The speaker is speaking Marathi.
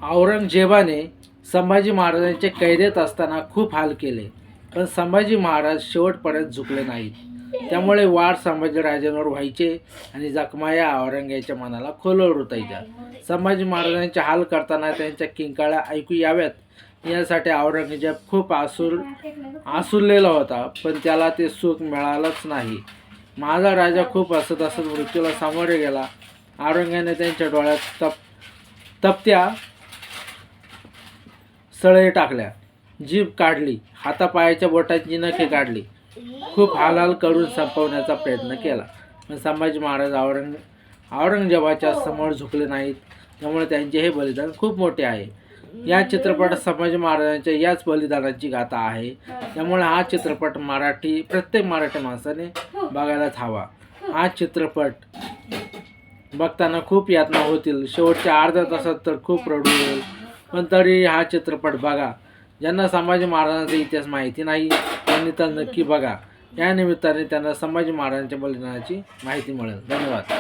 औरंगजेबाने संभाजी महाराजांचे कैदेत असताना खूप हाल केले, पण संभाजी महाराज शेवटपर्यंत झुकले नाहीत. त्यामुळे वार संभाजीराजांवर व्हायचे आणि जखमा या औरंग्याच्या मनाला खोलवर रुतायच्या. संभाजी महाराजांचे हाल करताना त्यांच्या किंकाळ्या ऐकू याव्यात यासाठी औरंगजेब खूप आसुरलेला होता, पण त्याला ते सुख मिळालंच नाही. माझा राजा खूप हसत हसत मृत्यूला सामोरे गेला. औरंग्याने त्यांच्या डोळ्यात तपत्या सळे टाकल्या, जीभ काढली, हातापायाच्या बोटांची नखे काढली, खूप हालहाल करून संपवण्याचा प्रयत्न केला. पण संभाजी महाराज औरंगजेबाच्या समोर झुकले नाहीत. त्यामुळे त्यांचे हे बलिदान खूप मोठे आहे. या चित्रपटात संभाजी महाराजांच्या याच बलिदानाची गाथा आहे. त्यामुळे हा चित्रपट प्रत्येक मराठी माणसाने बघायलाच हवा. हा चित्रपट बघताना खूप यातना होतील, शेवटच्या अर्ध्या तासात तर खूप रडू येईल, पण तरी हा चित्रपट बघा. ज्यांना संभाजी महाराजांचा इतिहास माहिती नाही त्यांनी तर नक्की बघा. या निमित्ताने त्यांना संभाजी महाराजांच्या बलिदानाची माहिती मिळेल. धन्यवाद.